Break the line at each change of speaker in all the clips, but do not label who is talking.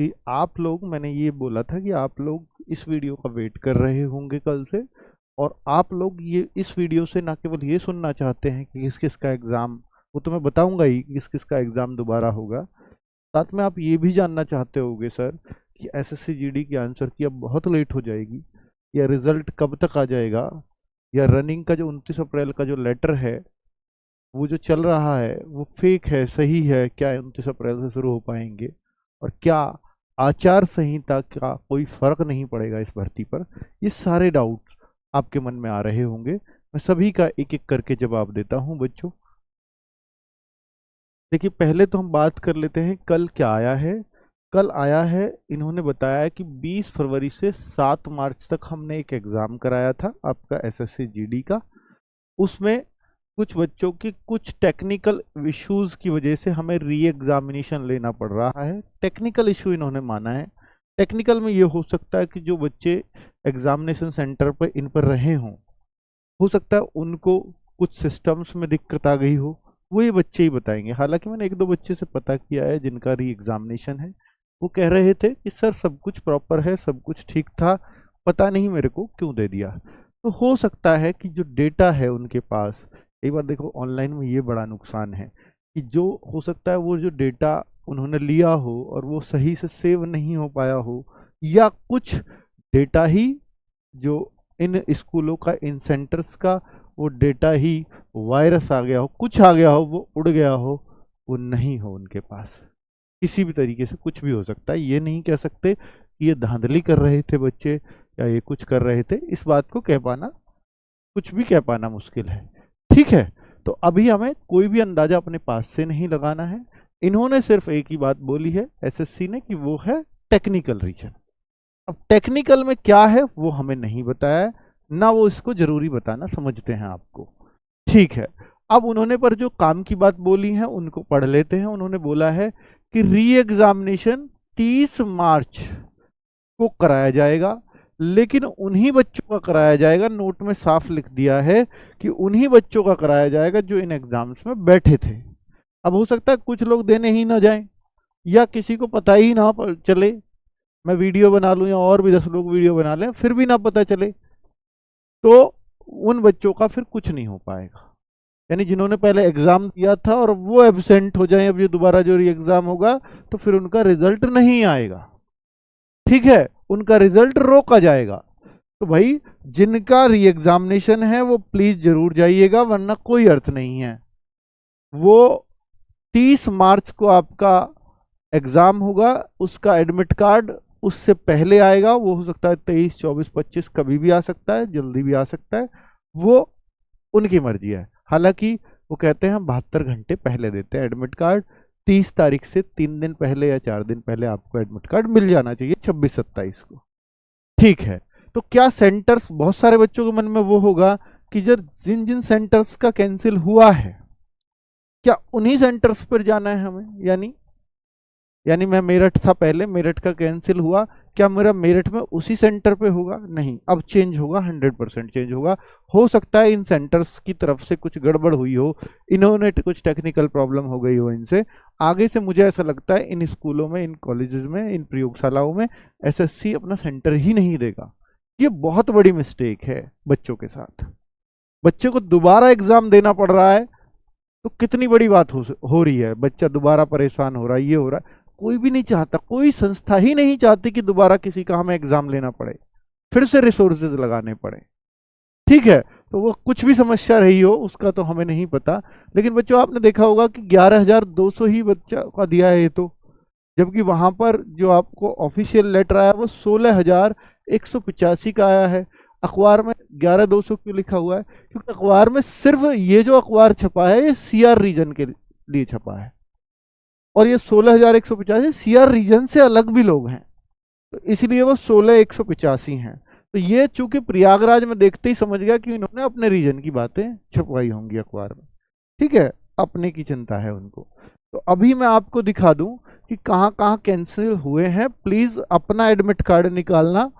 कि आप लोग, मैंने ये बोला था कि आप लोग इस वीडियो का वेट कर रहे होंगे कल से, और आप लोग ये इस वीडियो से ना केवल ये सुनना चाहते हैं कि किस किस का एग्ज़ाम, वो तो मैं बताऊंगा ही कि किस किस का एग्ज़ाम दोबारा होगा, साथ में आप ये भी जानना चाहते होगे सर कि एसएससी जीडी की आंसर की अब बहुत लेट हो जाएगी, या रिजल्ट कब तक आ जाएगा, या रनिंग का जो 29 अप्रैल का जो लेटर है वो जो चल रहा है वो फेक है, सही है क्या, 29 अप्रैल से शुरू हो पाएंगे, और क्या आचार संहिता का कोई फर्क नहीं पड़ेगा इस भर्ती पर। ये सारे डाउट आपके मन में आ रहे होंगे, मैं सभी का एक एक करके जवाब देता हूं बच्चों। देखिए, पहले तो हम बात कर लेते हैं कल क्या आया है। कल आया है, इन्होंने बताया कि 20 फरवरी से 7 मार्च तक हमने एक एग्ज़ाम कराया था आपका एसएससी जीडी का। उसमें कुछ बच्चों की कुछ टेक्निकल इश्यूज की वजह से हमें री एग्जामिनेशन लेना पड़ रहा है। टेक्निकल इशू इन्होंने माना है। टेक्निकल में ये हो सकता है कि जो बच्चे एग्जामिनेशन सेंटर पर इन पर रहे हों, हो सकता है उनको कुछ सिस्टम्स में दिक्कत आ गई हो, वो ये बच्चे ही बताएंगे। हालांकि मैंने एक दो बच्चे से पता किया है जिनका री एग्जामिनेशन है, वो कह रहे थे कि सर सब कुछ प्रॉपर है, सब कुछ ठीक था, पता नहीं मेरे को क्यों दे दिया। तो हो सकता है कि जो डेटा है उनके पास, एक बार देखो ऑनलाइन में ये बड़ा नुकसान है कि जो हो सकता है वो जो डेटा उन्होंने लिया हो और वो सही से सेव नहीं हो पाया हो, या कुछ डेटा ही जो इन स्कूलों का, इन सेंटर्स का वो डेटा ही वायरस आ गया हो, कुछ आ गया हो, वो उड़ गया हो, वो नहीं हो उनके पास। किसी भी तरीके से कुछ भी हो सकता है। ये नहीं कह सकते कि ये धांधली कर रहे थे बच्चे या ये कुछ कर रहे थे, इस बात को कह पाना, कुछ भी कह पाना मुश्किल है। ठीक है, तो अभी हमें कोई भी अंदाजा अपने पास से नहीं लगाना है। इन्होंने सिर्फ एक ही बात बोली है एसएससी ने कि वो है टेक्निकल रीजन। अब टेक्निकल में क्या है वो हमें नहीं बताया है, ना वो इसको जरूरी बताना समझते हैं आपको। ठीक है, अब उन्होंने पर जो काम की बात बोली है उनको पढ़ लेते हैं। उन्होंने बोला है कि री एग्जामिनेशन 30 मार्च को कराया जाएगा, लेकिन उन्हीं बच्चों का कराया जाएगा, नोट में साफ लिख दिया है कि उन्हीं बच्चों का कराया जाएगा जो इन एग्जाम्स में बैठे थे। अब हो सकता है कुछ लोग देने ही ना जाएं, या किसी को पता ही ना चले, मैं वीडियो बना लूं या और भी 10 लोग वीडियो बना लें फिर भी ना पता चले, तो उन बच्चों का फिर कुछ नहीं हो पाएगा। यानी जिन्होंने पहले एग्जाम दिया था और वो एब्सेंट हो जाए, अब ये दोबारा जो री एग्जाम होगा तो फिर उनका रिजल्ट नहीं आएगा। ठीक है, उनका रिजल्ट रोका जाएगा। तो भाई जिनका री एग्जामिनेशन है वो प्लीज जरूर जाइएगा, वरना कोई अर्थ नहीं है। वो 30 मार्च को आपका एग्जाम होगा, उसका एडमिट कार्ड उससे पहले आएगा। वो हो सकता है 23, 24, 25 कभी भी आ सकता है, जल्दी भी आ सकता है, वो उनकी मर्जी है। हालांकि वो कहते हैं हम 72 घंटे पहले देते हैं एडमिट कार्ड। 30 तारीख से 3 दिन पहले या 4 दिन पहले आपको एडमिट कार्ड मिल जाना चाहिए, 26-27 को। ठीक है, तो क्या सेंटर्स, बहुत सारे बच्चों के मन में वो होगा कि जब जिन जिन सेंटर्स का कैंसिल हुआ है क्या उन्हीं सेंटर्स पर जाना है हमें। यानी मैं मेरठ था पहले, मेरठ का कैंसिल हुआ, क्या मेरा मेरठ में उसी सेंटर पे होगा? नहीं, अब चेंज होगा, 100% चेंज होगा। हो सकता है इन सेंटर्स की तरफ से कुछ गड़बड़ हुई हो, इन्होंने कुछ टेक्निकल प्रॉब्लम हो गई हो इनसे। आगे से मुझे ऐसा लगता है इन स्कूलों में, इन कॉलेजेस में, इन प्रयोगशालाओं में एसएससी अपना सेंटर ही नहीं देगा। ये बहुत बड़ी मिस्टेक है बच्चों के साथ। बच्चे को दोबारा एग्जाम देना पड़ रहा है तो कितनी बड़ी बात हो रही है। बच्चा दोबारा परेशान हो रहा है, ये हो रहा है। कोई भी नहीं चाहता, कोई संस्था ही नहीं चाहती कि दोबारा किसी का हमें एग्जाम लेना पड़े, फिर से रिसोर्सेज लगाने पड़े। ठीक है, तो वो कुछ भी समस्या रही हो उसका तो हमें नहीं पता, लेकिन बच्चों आपने देखा होगा कि 11,200 ही बच्चा का दिया है ये तो, जबकि वहां पर जो आपको ऑफिशियल लेटर आया वो 16,185 का आया है। अखबार में 11,200 क्यों लिखा हुआ है? क्योंकि अखबार में सिर्फ ये जो अखबार छपा है ये सीआर रीजन के लिए छपा है, और ये 16,185 सीआर रीजन से अलग भी लोग हैं, तो इसलिए वो 16,185 हैं। तो ये चूंकि प्रयागराज में देखते ही समझ गया कि इन्होंने अपने रीजन की बातें छपवाई होंगी अखबार में। ठीक है, अपने की चिंता है उनको। तो अभी मैं आपको दिखा दूं कि कहाँ कहाँ कैंसिल हुए हैं। प्लीज अपना एडमिट कार्ड निकालना,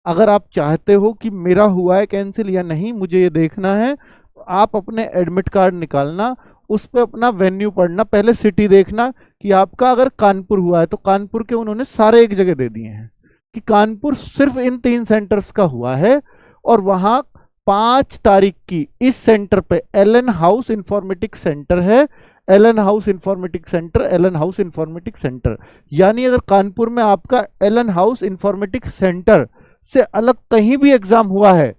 अगर आप चाहते हो कि मेरा हुआ है कैंसिल या नहीं, मुझे ये देखना है, तो आप अपने एडमिट कार्ड निकालना उस पर अपना वेन्यू पढ़ना, पहले सिटी देखना कि आपका अगर कानपुर हुआ है तो कानपुर के उन्होंने सारे एक जगह दे दिए हैं कि कानपुर सिर्फ इन 3 सेंटर्स का हुआ है, और वहां 5 तारीख की इस सेंटर पे एलन हाउस इंफॉर्मेटिक सेंटर है, Allen house informatic centre, Allen house informatic centre. यानी अगर कानपुर में आपका एलन हाउस इंफॉर्मेटिक सेंटर से अलग कहीं भी एग्जाम हुआ है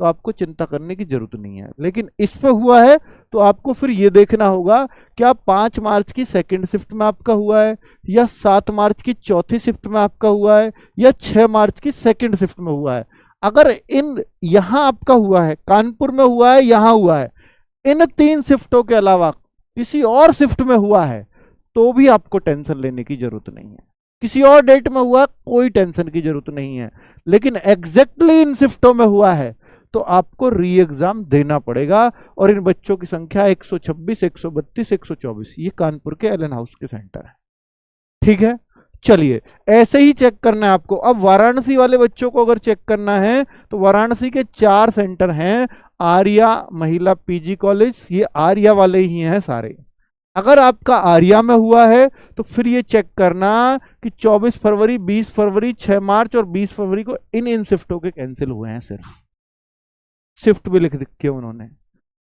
तो आपको चिंता करने की जरूरत नहीं है। लेकिन इस पे हुआ है तो आपको फिर ये देखना होगा क्या 5 मार्च की सेकंड शिफ्ट में आपका हुआ है, या 7 मार्च की चौथी शिफ्ट में आपका हुआ है, या 6 मार्च की सेकंड शिफ्ट में हुआ है। अगर इन यहां आपका हुआ है, कानपुर में हुआ है, यहां हुआ है, इन 3 शिफ्टों के अलावा किसी और शिफ्ट में हुआ है तो भी आपको टेंशन लेने की जरूरत नहीं है। किसी और डेट में हुआ कोई टेंशन की जरूरत नहीं है, लेकिन एग्जैक्टली इन शिफ्टों में हुआ है तो आपको री एग्जाम देना पड़ेगा। और इन बच्चों की संख्या 126, 132, 124, ये कानपुर के एलन हाउस के सेंटर है। ठीक है, चलिए ऐसे ही चेक करना है आपको। अब वाराणसी वाले बच्चों को अगर चेक करना है तो वाराणसी के 4 सेंटर हैं, आर्या महिला पीजी कॉलेज, ये आर्या वाले ही हैं सारे। अगर आपका आर्या में हुआ है तो फिर ये चेक करना कि 24 फरवरी, 20 फरवरी, 6 मार्च और 20 फरवरी को इन शिफ्टों के कैंसिल हुए हैं, सिर्फ शिफ्ट भी लिख के उन्होंने।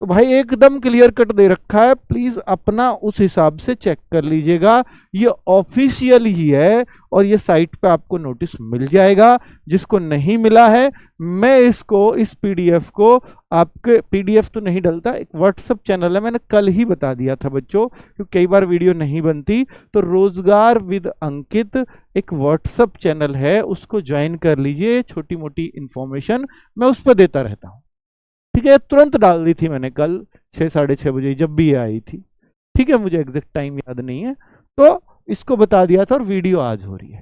तो भाई एकदम क्लियर कट दे रखा है, प्लीज अपना उस हिसाब से चेक कर लीजिएगा। ये ऑफिशियल ही है और ये साइट पे आपको नोटिस मिल जाएगा। जिसको नहीं मिला है मैं इसको, इस पीडीएफ को, आपके पीडीएफ तो नहीं डलता, एक व्हाट्सएप चैनल है, मैंने कल ही बता दिया था बच्चों क्योंकि कई बार वीडियो नहीं बनती। तो रोजगार विद अंकित एक व्हाट्सएप चैनल है, उसको ज्वाइन कर लीजिए। छोटी मोटी इंफॉर्मेशन मैं उस पर देता रहता हूँ। ठीक है, तुरंत डाल दी थी मैंने कल 6, 6:30 बजे जब भी ये आई थी। ठीक है, मुझे एग्जैक्ट टाइम याद नहीं है, तो इसको बता दिया था और वीडियो आज हो रही है।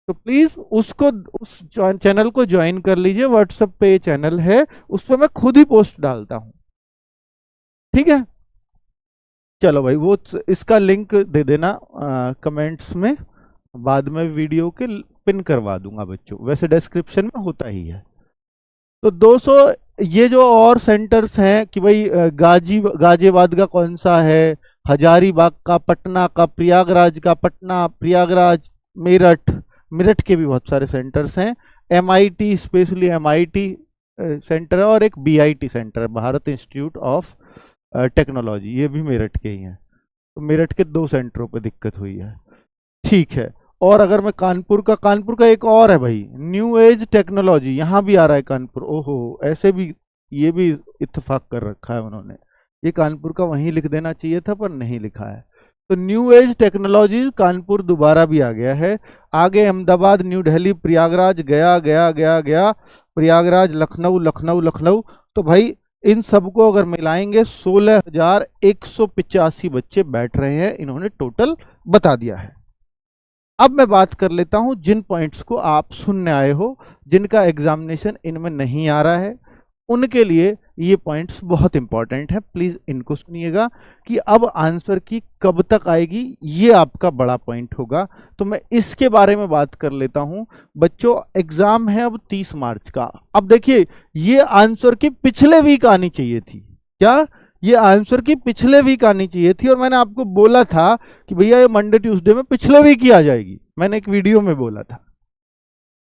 तो प्लीज उसको, उस चैनल को ज्वाइन कर लीजिए। व्हाट्सएप पे चैनल है, उस पर मैं खुद ही पोस्ट डालता हूं। ठीक है, चलो भाई वो इसका लिंक दे देना कमेंट्स में, बाद में वीडियो के पिन करवा दूंगा बच्चों, वैसे डिस्क्रिप्शन में होता ही है। तो 200 ये जो और सेंटर्स हैं कि भाई गाजियाबाद का कौन सा है, हजारीबाग का, पटना का, प्रयागराज का, पटना, प्रयागराज, मेरठ के भी बहुत सारे सेंटर्स हैं। एमआईटी, स्पेशली एमआईटी सेंटर है, और एक बीआईटी सेंटर है, भारत इंस्टीट्यूट ऑफ टेक्नोलॉजी, ये भी मेरठ के ही हैं। तो मेरठ के 2 सेंटरों पे दिक्कत हुई है। ठीक है, और अगर मैं कानपुर का एक और है भाई, न्यू एज टेक्नोलॉजी, यहां भी आ रहा है कानपुर। ओहो, ऐसे भी ये भी इत्तेफाक कर रखा है उन्होंने। ये कानपुर का वहीं लिख देना चाहिए था पर नहीं लिखा है। तो न्यू एज टेक्नोलॉजी कानपुर दोबारा भी आ गया है। आगे अहमदाबाद, न्यू दिल्ली, प्रयागराज, गया, प्रयागराज, लखनऊ। तो भाई इन सबको अगर मिलाएंगे 16,185 बच्चे बैठ रहे हैं, इन्होंने टोटल बता दिया है। अब मैं बात कर लेता हूं जिन पॉइंट्स को आप सुनने आए हो, जिनका एग्जामिनेशन इनमें नहीं आ रहा है, उनके लिए ये पॉइंट्स बहुत इंपॉर्टेंट है। प्लीज इनको सुनिएगा कि अब आंसर की कब तक आएगी, ये आपका बड़ा पॉइंट होगा। तो मैं इसके बारे में बात कर लेता हूं। बच्चों एग्जाम है अब 30 मार्च का। अब देखिए ये आंसर की पिछले वीक आनी चाहिए थी। क्या ये आंसर की पिछले वीक आनी चाहिए थी? और मैंने आपको बोला था कि भैया ये मंडे ट्यूसडे में पिछले वीक ही आ जाएगी, मैंने एक वीडियो में बोला था।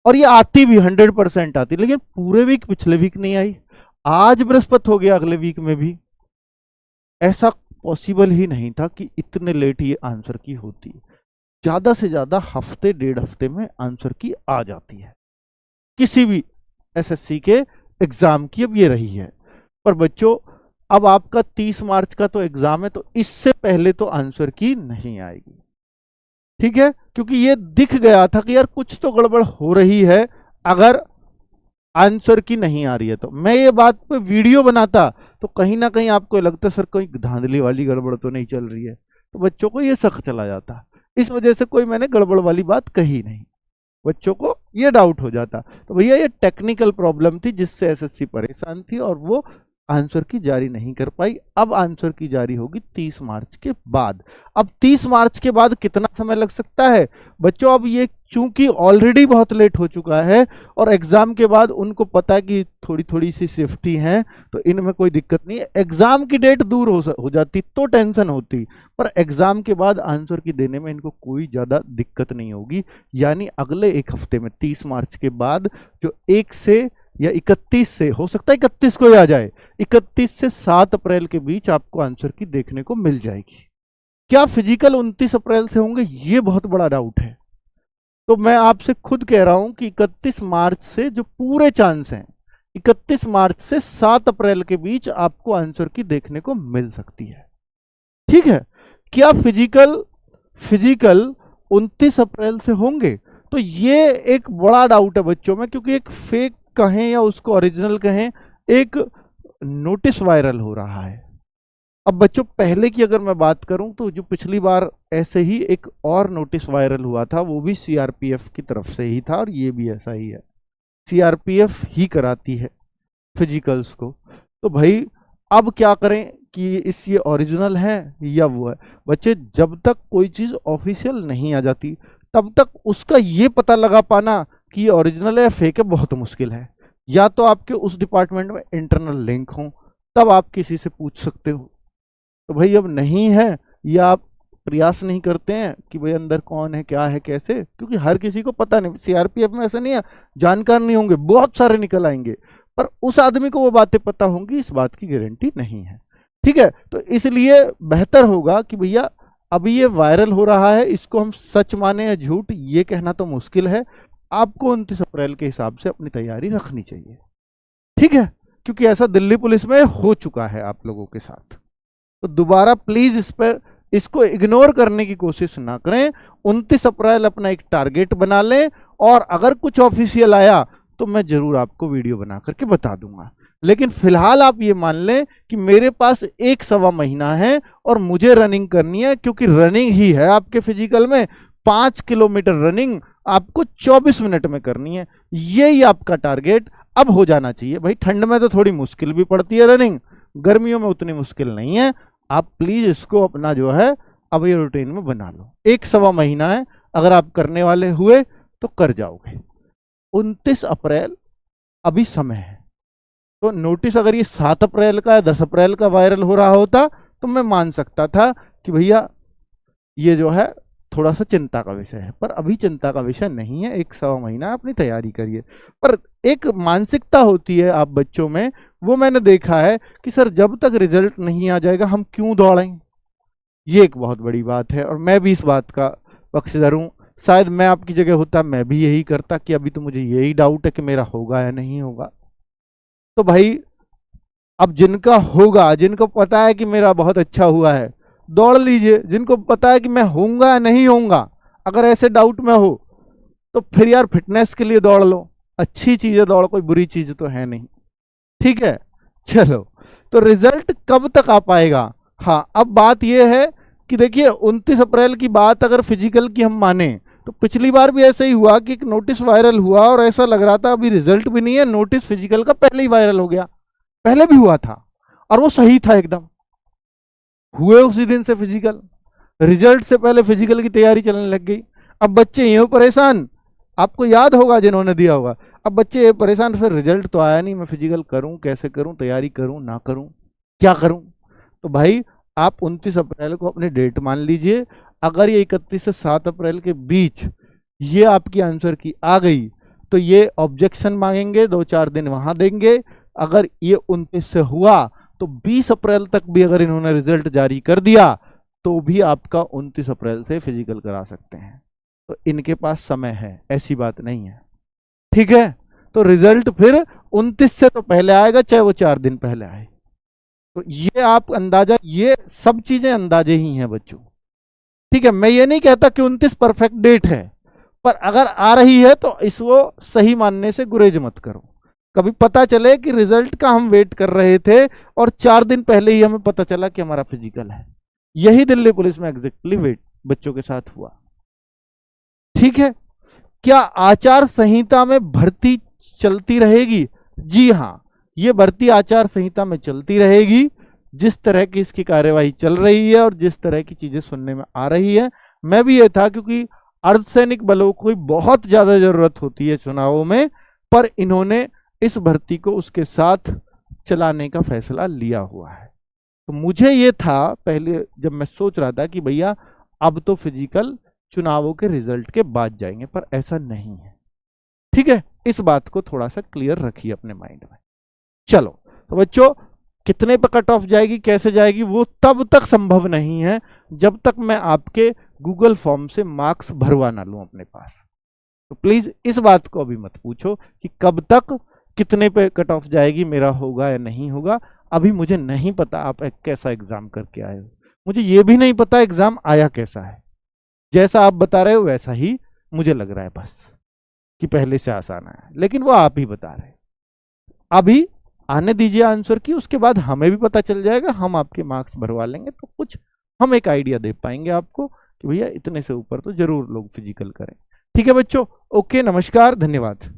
और ये आती भी 100% आती, लेकिन पूरे वीक पिछले वीक नहीं आई। आज बृहस्पति हो गया, अगले वीक में भी। ऐसा पॉसिबल ही नहीं था कि इतने लेट ये आंसर की होती। ज्यादा से ज्यादा हफ्ते 1.5 हफ्ते में आंसर की आ जाती है किसी भी एसएससी के एग्जाम की। अब ये रही है। पर बच्चों अब आपका 30 मार्च का तो एग्जाम है, तो इससे पहले तो आंसर की नहीं आएगी। ठीक है, क्योंकि ये दिख गया था कि यार कुछ तो गड़बड़ हो रही है अगर आंसर की नहीं आ रही है। तो मैं ये बात पे वीडियो बनाता तो कहीं ना कहीं आपको लगता सर कोई धांधली वाली गड़बड़ तो नहीं चल रही है, तो बच्चों को ये शक चला जाता। इस वजह से कोई मैंने गड़बड़ वाली बात कही नहीं, बच्चों को ये डाउट हो जाता। तो भैया ये टेक्निकल प्रॉब्लम थी जिससे एसएससी परेशान थी और वो आंसर की जारी नहीं कर पाई। अब आंसर की जारी होगी 30 मार्च के बाद। अब 30 मार्च के बाद कितना समय लग सकता है बच्चों? अब ये चूंकि ऑलरेडी बहुत लेट हो चुका है और एग्जाम के बाद उनको पता है कि थोड़ी थोड़ी सी सेफ्टी है, तो इनमें कोई दिक्कत नहीं है। एग्जाम की डेट दूर हो जाती तो टेंशन होती, पर एग्जाम के बाद आंसर की देने में इनको कोई ज्यादा दिक्कत नहीं होगी। यानी अगले एक हफ्ते में 30 मार्च के बाद जो 1 से या 31 से, हो सकता है 31 को ही आ जाए, 31 से 7 अप्रैल के बीच आपको आंसर की देखने को मिल जाएगी। क्या फिजिकल 29 अप्रैल से होंगे? ये बहुत बड़ा डाउट है। तो मैं आपसे खुद कह रहा हूं कि 31 मार्च से जो पूरे चांस हैं, 31 मार्च से 7 अप्रैल के बीच आपको आंसर की देखने को मिल सकती है। ठीक है। क्या फिजिकल 29 अप्रैल से होंगे? तो ये एक बड़ा डाउट है बच्चों में, क्योंकि एक फेक कहें या उसको ओरिजिनल कहें, एक नोटिस वायरल हो रहा है। अब बच्चों पहले की अगर मैं बात करूं तो जो पिछली बार ऐसे ही एक और नोटिस वायरल हुआ था, वो भी सीआरपीएफ की तरफ से ही था, और ये भी ऐसा ही है, सीआरपीएफ ही कराती है फिजिकल्स को। तो भाई अब क्या करें कि ये ओरिजिनल है या वो है? बच्चे जब तक कोई चीज ऑफिशियल नहीं आ जाती तब तक उसका ये पता लगा पाना कि ये ओरिजिनल है या फेक है बहुत मुश्किल है। या तो आपके उस डिपार्टमेंट में इंटरनल लिंक हो, तब आप किसी से पूछ सकते हो। तो भाई अब नहीं है, या आप प्रयास नहीं करते हैं कि भाई अंदर कौन है, क्या है, कैसे, क्योंकि हर किसी को पता नहीं। सीआरपीएफ में ऐसा नहीं है जानकार नहीं होंगे, बहुत सारे निकल आएंगे, पर उस आदमी को वो बातें पता होंगी, इस बात की गारंटी नहीं है। ठीक है। तो इसलिए बेहतर होगा कि भैया अभी ये वायरल हो रहा है, इसको हम सच माने या झूठ ये कहना तो मुश्किल है। आपको 29 अप्रैल के हिसाब से अपनी तैयारी रखनी चाहिए। ठीक है, क्योंकि ऐसा दिल्ली पुलिस में हो चुका है आप लोगों के साथ। तो दोबारा प्लीज इसको इग्नोर करने की कोशिश ना करें। 29 अप्रैल अपना एक टारगेट बना लें, और अगर कुछ ऑफिशियल आया तो मैं जरूर आपको वीडियो बना करके बता दूंगा। लेकिन फिलहाल आप ये मान लें कि मेरे पास 1 सवा महीना है और मुझे रनिंग करनी है, क्योंकि रनिंग ही है आपके फिजिकल में। 5 किलोमीटर रनिंग आपको 24 मिनट में करनी है। यही आपका टारगेट अब हो जाना चाहिए। भाई ठंड में तो थोड़ी मुश्किल भी पड़ती है रनिंग, गर्मियों में उतनी मुश्किल नहीं है। आप प्लीज इसको अपना जो है अब ये रूटीन में बना लो। 1 सवा महीना है, अगर आप करने वाले हुए तो कर जाओगे। 29 अप्रैल अभी समय है। तो नोटिस अगर ये 7 अप्रैल का या 10 अप्रैल का वायरल हो रहा होता तो मैं मान सकता था कि भैया ये जो है थोड़ा सा चिंता का विषय है, पर अभी चिंता का विषय नहीं है। 1 सवा महीना अपनी तैयारी करिए। पर एक मानसिकता होती है आप बच्चों में, वो मैंने देखा है कि सर जब तक रिजल्ट नहीं आ जाएगा हम क्यों दौड़ें। ये एक बहुत बड़ी बात है, और मैं भी इस बात का पक्षधर हूँ। शायद मैं आपकी जगह होता मैं भी यही करता कि अभी तो मुझे यही डाउट है कि मेरा होगा या नहीं होगा। तो भाई अब जिनका होगा, जिनको पता है कि मेरा बहुत अच्छा हुआ है, दौड़ लीजिए। जिनको पता है कि मैं होऊंगा या नहीं होऊंगा, अगर ऐसे डाउट में हो तो फिर यार फिटनेस के लिए दौड़ लो। अच्छी चीज है दौड़, कोई बुरी चीज तो है नहीं। ठीक है, चलो। तो रिजल्ट कब तक आ पाएगा? हाँ, अब बात यह है कि देखिए 29 अप्रैल की बात अगर फिजिकल की हम माने तो पिछली बार भी ऐसे ही हुआ कि एक नोटिस वायरल हुआ और ऐसा लग रहा था अभी रिजल्ट भी नहीं है, नोटिस फिजिकल का पहले ही वायरल हो गया। पहले भी हुआ था और वो सही था एकदम, हुए उसी दिन से फिजिकल, रिजल्ट से पहले फिजिकल की तैयारी चलने लग गई। अब बच्चे ये परेशान, आपको याद होगा जिन्होंने दिया होगा, अब बच्चे ये परेशान, सर रिजल्ट तो आया नहीं, मैं फिजिकल करूं कैसे, करूं तैयारी, करूं ना करूं, क्या करूं। तो भाई आप 29 अप्रैल को अपनी डेट मान लीजिए। अगर ये 31 से 7 अप्रैल के बीच ये आपकी आंसर की आ गई तो ये ऑब्जेक्शन मांगेंगे, 2-4 दिन वहां देंगे। अगर ये 29 से हुआ तो 20 अप्रैल तक भी अगर इन्होंने रिजल्ट जारी कर दिया तो भी आपका 29 अप्रैल से फिजिकल करा सकते हैं। तो इनके पास समय है, ऐसी बात नहीं है। ठीक है, तो रिजल्ट फिर 29 से तो पहले आएगा, चाहे वो 4 दिन पहले आए। तो ये आप अंदाजा, ये सब चीजें अंदाजे ही हैं बच्चों। ठीक है, मैं ये नहीं कहता कि 29 परफेक्ट डेट है, पर अगर आ रही है तो इसको सही मानने से गुरेज मत करो। कभी पता चले कि रिजल्ट का हम वेट कर रहे थे और 4 दिन पहले ही हमें पता चला कि हमारा फिजिकल है। यही दिल्ली पुलिस में एग्जैक्टली वेट बच्चों के साथ हुआ। ठीक है, क्या आचार संहिता में भर्ती चलती रहेगी? जी हाँ, ये भर्ती आचार संहिता में चलती रहेगी। जिस तरह की इसकी कार्यवाही चल रही है और जिस तरह की चीजें सुनने में आ रही है, मैं भी ये था क्योंकि अर्धसैनिक बलों को बहुत ज्यादा जरूरत होती है चुनावों में, पर इन्होंने इस भर्ती को उसके साथ चलाने का फैसला लिया हुआ है। तो मुझे ये था पहले जब मैं सोच रहा था कि भैया अब तो फिजिकल चुनावों के रिजल्ट के बाद जाएंगे, पर ऐसा नहीं है। ठीक है, इस बात को थोड़ा सा क्लियर रखिए अपने माइंड में। चलो तो बच्चों, कितने पे कट ऑफ जाएगी, कैसे जाएगी, वो तब तक संभव नहीं है जब तक मैं आपके गूगल फॉर्म से मार्क्स भरवा ना लूं अपने पास। तो प्लीज इस बात को अभी मत पूछो कि कब तक कितने पे कट ऑफ जाएगी, मेरा होगा या नहीं होगा। अभी मुझे नहीं पता आप एक कैसा एग्जाम करके आए हो, मुझे ये भी नहीं पता एग्जाम आया कैसा है। जैसा आप बता रहे हो वैसा ही मुझे लग रहा है बस, कि पहले से आसान आया, लेकिन वो आप ही बता रहे हैं। अभी आने दीजिए आंसर की, उसके बाद हमें भी पता चल जाएगा, हम आपके मार्क्स भरवा लेंगे तो कुछ हम एक आइडिया दे पाएंगे आपको कि भैया इतने से ऊपर तो जरूर लोग फिजिकल करें। ठीक है बच्चों, ओके, नमस्कार, धन्यवाद।